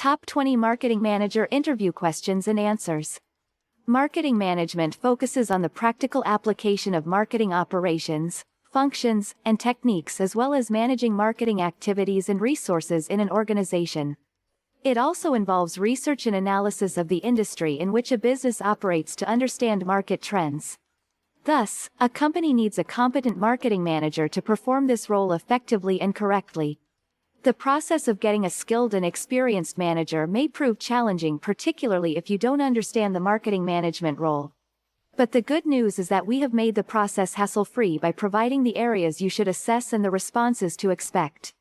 Top 20 Marketing Manager Interview Questions and Answers. Marketing management focuses on the practical application of marketing operations, functions, and techniques as well as managing marketing activities and resources in an organization. It also involves research and analysis of the industry in which a business operates to understand market trends. Thus, a company needs a competent marketing manager to perform this role effectively and correctly. The process of getting a skilled and experienced manager may prove challenging, particularly if you don't understand the marketing management role. But the good news is that we have made the process hassle-free by providing the areas you should assess and the responses to expect.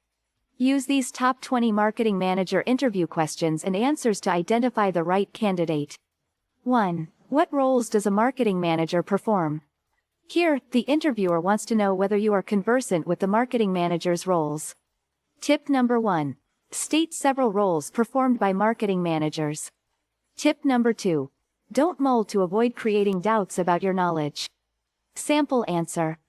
Use these top 20 marketing manager interview questions and answers to identify the right candidate. 1. What roles does a marketing manager perform? Here, the interviewer wants to know whether you are conversant with the marketing manager's roles. Tip number 1. State several roles performed by marketing managers. Tip number 2. Don't mull to avoid creating doubts about your knowledge. Sample answer.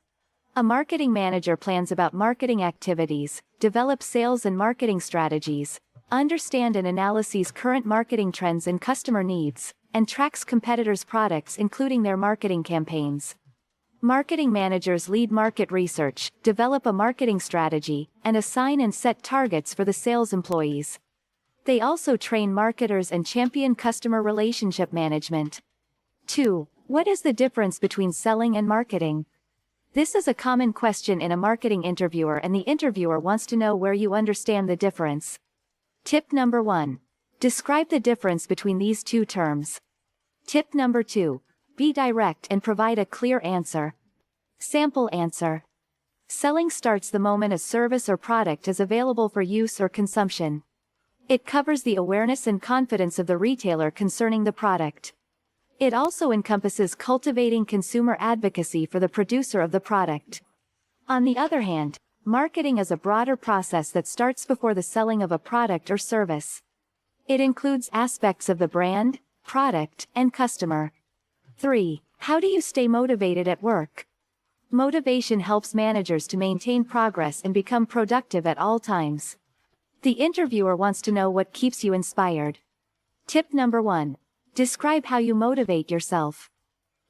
A marketing manager plans about marketing activities, develops sales and marketing strategies, understands and analyses current marketing trends and customer needs, and tracks competitors' products including their marketing campaigns. Marketing managers lead market research, develop a marketing strategy, and assign and set targets for the sales employees. They also train marketers and champion customer relationship management. 2. What is the difference between selling and marketing? This is a common question in a marketing interviewer, and the interviewer wants to know where you understand the difference. Tip number 1. Describe the difference between these two terms. Tip number 2. Be direct and provide a clear answer. Sample answer. Selling starts the moment a service or product is available for use or consumption. It covers the awareness and confidence of the retailer concerning the product. It also encompasses cultivating consumer advocacy for the producer of the product. On the other hand, marketing is a broader process that starts before the selling of a product or service. It includes aspects of the brand, product, and customer. 3. How do you stay motivated at work? Motivation helps managers to maintain progress and become productive at all times. The interviewer wants to know what keeps you inspired. Tip number 1. Describe how you motivate yourself.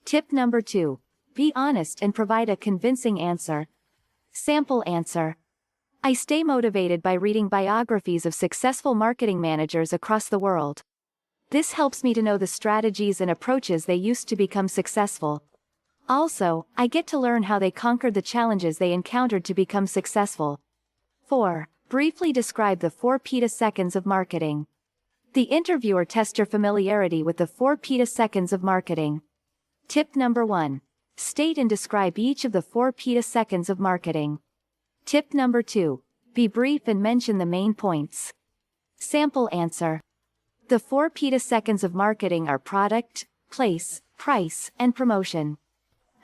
Tip number 2. Be honest and provide a convincing answer. Sample answer. I stay motivated by reading biographies of successful marketing managers across the world. This helps me to know the strategies and approaches they used to become successful. Also, I get to learn how they conquered the challenges they encountered to become successful. 4. Briefly describe the 4 petaseconds of marketing. The interviewer tests your familiarity with the 4 petaseconds of marketing. Tip number 1. State and describe each of the 4 petaseconds of marketing. Tip number 2. Be brief and mention the main points. Sample answer. The 4 petaseconds of marketing are product, place, price, and promotion.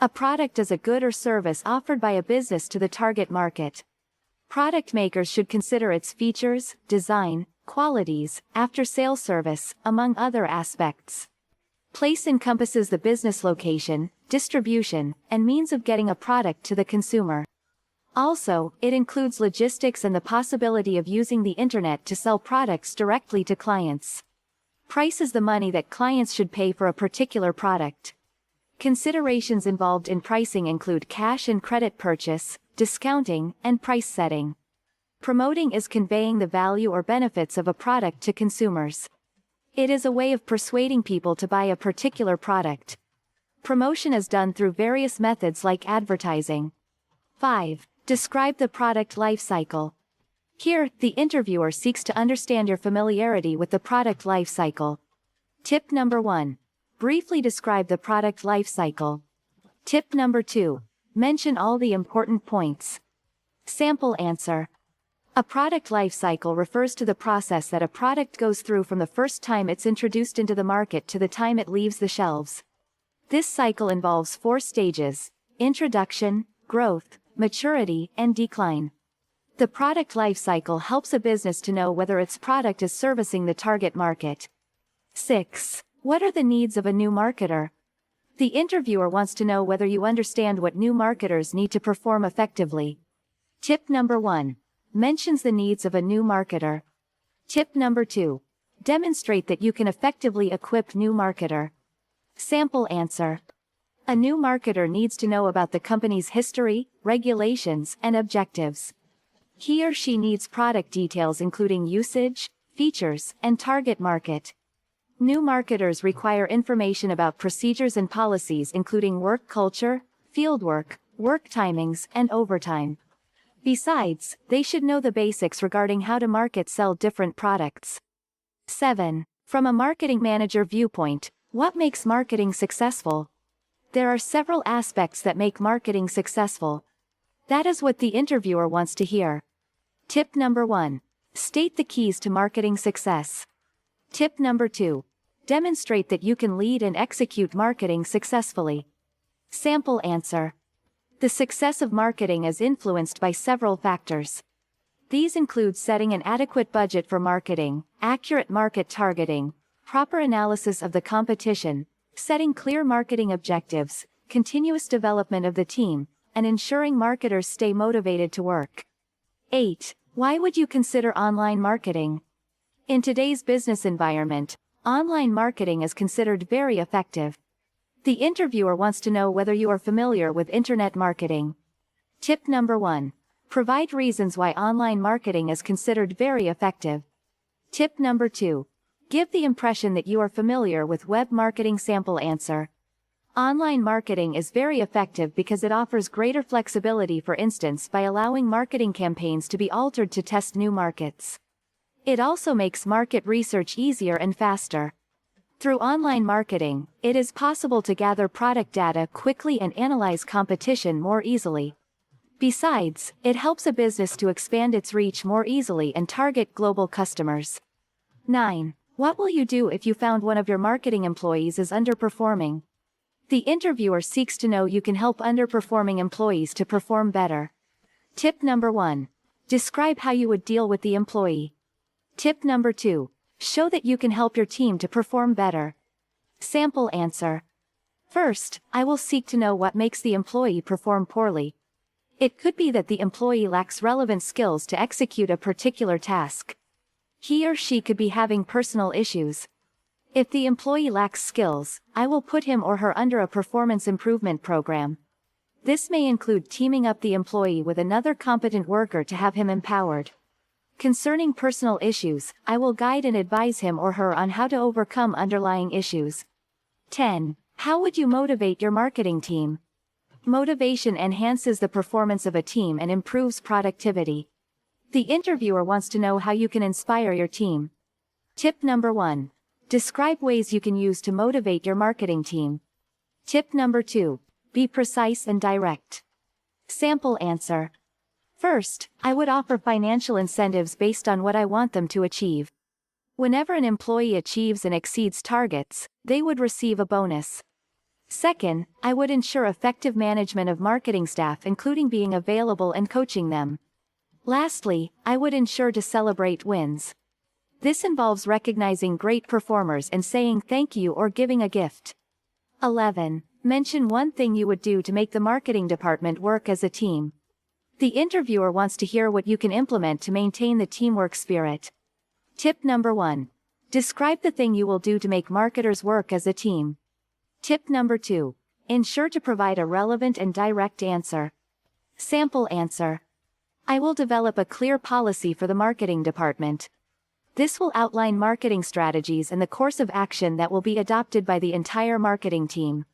A product is a good or service offered by a business to the target market. Product makers should consider its features, design, qualities, after-sales service, among other aspects. Place encompasses the business location, distribution, and means of getting a product to the consumer. Also, it includes logistics and the possibility of using the internet to sell products directly to clients. Price is the money that clients should pay for a particular product. Considerations involved in pricing include cash and credit purchase, discounting, and price setting. Promoting is conveying the value or benefits of a product to consumers. It is a way of persuading people to buy a particular product. Promotion is done through various methods like advertising. 5. Describe the product life cycle. Here, the interviewer seeks to understand your familiarity with the product life cycle. Tip number 1. Briefly describe the product life cycle. Tip number 2. Mention all the important points. Sample answer. A product life cycle refers to the process that a product goes through from the first time it's introduced into the market to the time it leaves the shelves. This cycle involves 4 stages: introduction, growth, maturity, and decline. The product life cycle helps a business to know whether its product is servicing the target market. 6. What are the needs of a new marketer? The interviewer wants to know whether you understand what new marketers need to perform effectively. Tip number 1. Mentions the needs of a new marketer. Tip number 2. Demonstrate that you can effectively equip new marketer. Sample answer. A new marketer needs to know about the company's history, regulations, and objectives. He or she needs product details including usage, features, and target market. New marketers require information about procedures and policies including work culture, fieldwork, work timings, and overtime. Besides, they should know the basics regarding how to sell different products. 7. From a marketing manager viewpoint, what makes marketing successful? There are several aspects that make marketing successful. That is what the interviewer wants to hear. Tip number 1. State the keys to marketing success. Tip number 2. Demonstrate that you can lead and execute marketing successfully. Sample answer. The success of marketing is influenced by several factors. These include setting an adequate budget for marketing, accurate market targeting, proper analysis of the competition, setting clear marketing objectives, continuous development of the team, and ensuring marketers stay motivated to work. 8. Why would you consider online marketing? In today's business environment, online marketing is considered very effective. The interviewer wants to know whether you are familiar with internet marketing. Tip number 1. Provide reasons why online marketing is considered very effective. Tip number 2. Give the impression that you are familiar with web marketing. Sample answer. Online marketing is very effective because it offers greater flexibility, for instance by allowing marketing campaigns to be altered to test new markets. It also makes market research easier and faster. Through online marketing, it is possible to gather product data quickly and analyze competition more easily. Besides, it helps a business to expand its reach more easily and target global customers. 9. What will you do if you found one of your marketing employees is underperforming? The interviewer seeks to know you can help underperforming employees to perform better. Tip number 1. Describe how you would deal with the employee. Tip number 2. Show that you can help your team to perform better. Sample answer. First, I will seek to know what makes the employee perform poorly. It could be that the employee lacks relevant skills to execute a particular task. He or she could be having personal issues. If the employee lacks skills, I will put him or her under a performance improvement program. This may include teaming up the employee with another competent worker to have him empowered. Concerning personal issues, I will guide and advise him or her on how to overcome underlying issues. 10. How would you motivate your marketing team? Motivation enhances the performance of a team and improves productivity. The interviewer wants to know how you can inspire your team. Tip number 1. Describe ways you can use to motivate your marketing team. Tip number 2. Be precise and direct. Sample answer. First, I would offer financial incentives based on what I want them to achieve. Whenever an employee achieves and exceeds targets, they would receive a bonus. Second, I would ensure effective management of marketing staff, including being available and coaching them. Lastly, I would ensure to celebrate wins. This involves recognizing great performers and saying thank you or giving a gift. 11. Mention one thing you would do to make the marketing department work as a team. The interviewer wants to hear what you can implement to maintain the teamwork spirit. Tip number 1. Describe the thing you will do to make marketers work as a team. Tip number 2. Ensure to provide a relevant and direct answer. Sample answer. I will develop a clear policy for the marketing department. This will outline marketing strategies and the course of action that will be adopted by the entire marketing team.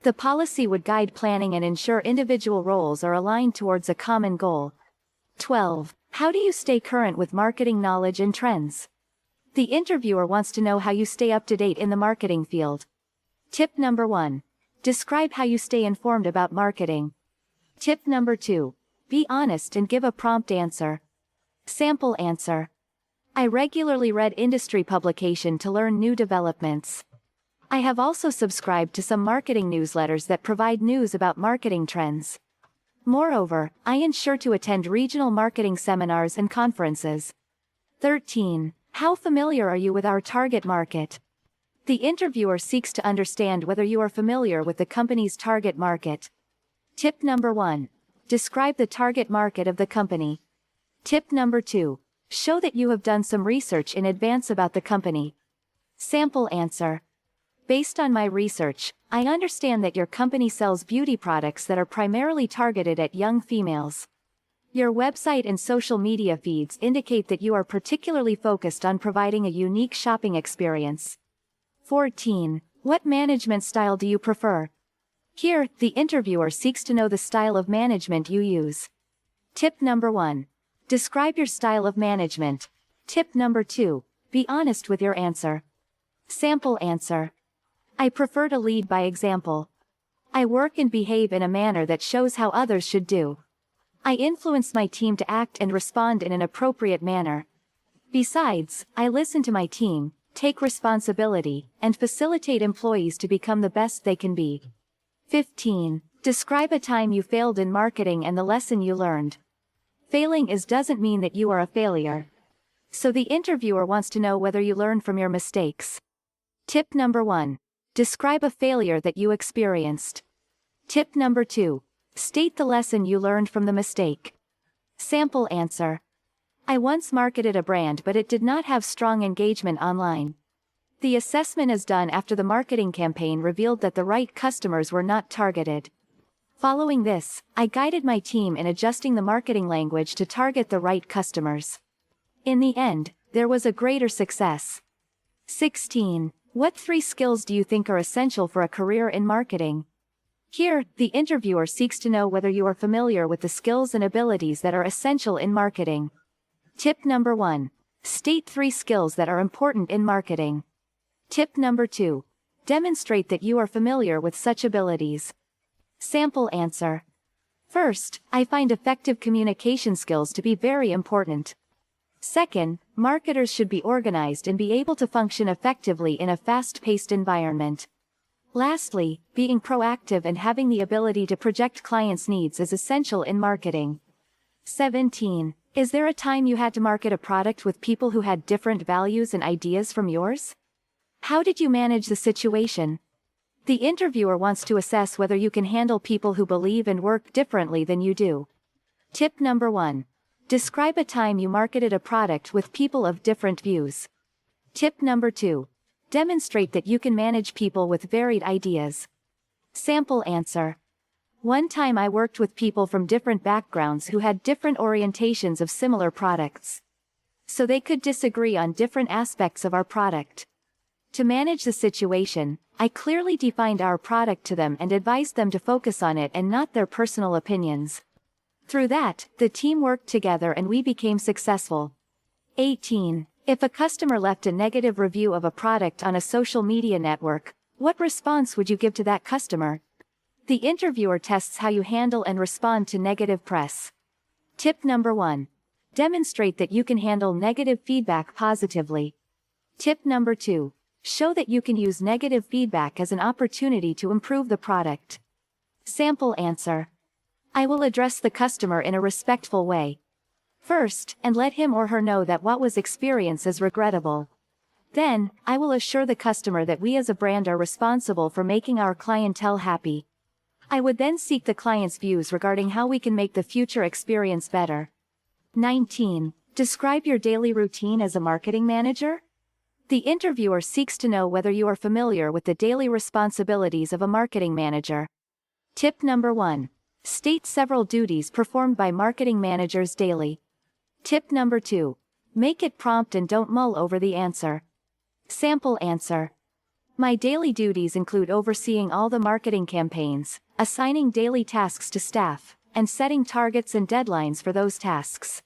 The policy would guide planning and ensure individual roles are aligned towards a common goal. 12. How do you stay current with marketing knowledge and trends? The interviewer wants to know how you stay up to date in the marketing field. Tip number 1. Describe how you stay informed about marketing. Tip number 2. Be honest and give a prompt answer. Sample answer. I regularly read industry publication to learn new developments. I have also subscribed to some marketing newsletters that provide news about marketing trends. Moreover, I ensure to attend regional marketing seminars and conferences. 13. How familiar are you with our target market? The interviewer seeks to understand whether you are familiar with the company's target market. Tip number 1. Describe the target market of the company. Tip number 2. Show that you have done some research in advance about the company. Sample answer. Based on my research, I understand that your company sells beauty products that are primarily targeted at young females. Your website and social media feeds indicate that you are particularly focused on providing a unique shopping experience. 14. What management style do you prefer? Here, the interviewer seeks to know the style of management you use. Tip number 1. Describe your style of management. Tip number 2. Be honest with your answer. Sample answer. I prefer to lead by example. I work and behave in a manner that shows how others should do. I influence my team to act and respond in an appropriate manner. Besides, I listen to my team, take responsibility, and facilitate employees to become the best they can be. 15. Describe a time you failed in marketing and the lesson you learned. Failing doesn't mean that you are a failure. So the interviewer wants to know whether you learned from your mistakes. Tip number 1. Describe a failure that you experienced. Tip number 2. State the lesson you learned from the mistake. Sample answer. I once marketed a brand but it did not have strong engagement online. The assessment is done after the marketing campaign revealed that the right customers were not targeted. Following this, I guided my team in adjusting the marketing language to target the right customers. In the end, there was a greater success. 16. What 3 skills do you think are essential for a career in marketing? Here, the interviewer seeks to know whether you are familiar with the skills and abilities that are essential in marketing. Tip number 1. State 3 skills that are important in marketing. Tip number 2. Demonstrate that you are familiar with such abilities. Sample answer. First, I find effective communication skills to be very important. Second, marketers should be organized and be able to function effectively in a fast-paced environment. Lastly, being proactive and having the ability to project clients' needs is essential in marketing. 17. Is there a time you had to market a product with people who had different values and ideas from yours? How did you manage the situation? The interviewer wants to assess whether you can handle people who believe and work differently than you do. Tip number 1. Describe a time you marketed a product with people of different views. Tip number 2. Demonstrate that you can manage people with varied ideas. Sample answer. One time I worked with people from different backgrounds who had different orientations of similar products. So they could disagree on different aspects of our product. To manage the situation, I clearly defined our product to them and advised them to focus on it and not their personal opinions. Through that, the team worked together and we became successful. 18. If a customer left a negative review of a product on a social media network, what response would you give to that customer? The interviewer tests how you handle and respond to negative press. Tip number 1. Demonstrate that you can handle negative feedback positively. Tip number 2. Show that you can use negative feedback as an opportunity to improve the product. Sample answer. I will address the customer in a respectful way. First, and let him or her know that what was experienced is regrettable. Then, I will assure the customer that we as a brand are responsible for making our clientele happy. I would then seek the client's views regarding how we can make the future experience better. 19. Describe your daily routine as a marketing manager. The interviewer seeks to know whether you are familiar with the daily responsibilities of a marketing manager. Tip number 1. State several duties performed by marketing managers daily. Tip number 2. Make it prompt and don't mull over the answer. Sample answer. My daily duties include overseeing all the marketing campaigns, assigning daily tasks to staff, and setting targets and deadlines for those tasks.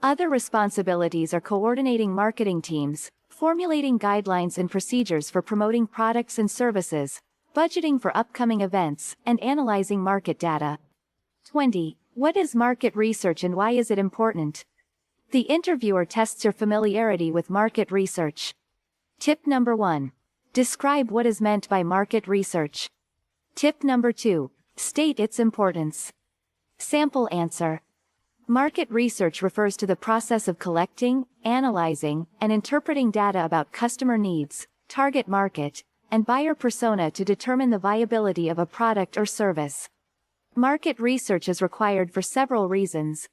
Other responsibilities are coordinating marketing teams, formulating guidelines and procedures for promoting products and services, budgeting for upcoming events, and analyzing market data. 20. What is market research and why is it important? The interviewer tests your familiarity with market research. Tip number 1. Describe what is meant by market research. Tip number 2. State its importance. Sample answer. Market research refers to the process of collecting, analyzing, and interpreting data about customer needs, target market, and buyer persona to determine the viability of a product or service. Market research is required for several reasons.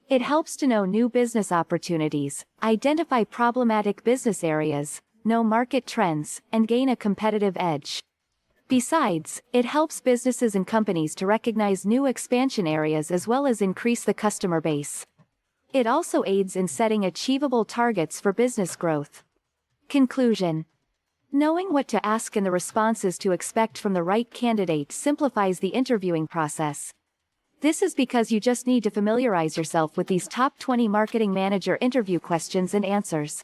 It helps to know new business opportunities, identify problematic business areas, know market trends, and gain a competitive edge. Besides, it helps businesses and companies to recognize new expansion areas as well as increase the customer base. It also aids in setting achievable targets for business growth. Conclusion. Knowing what to ask and the responses to expect from the right candidate simplifies the interviewing process. This is because you just need to familiarize yourself with these top 20 marketing manager interview questions and answers.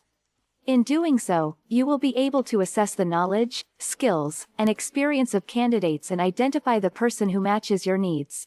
In doing so, you will be able to assess the knowledge, skills, and experience of candidates and identify the person who matches your needs.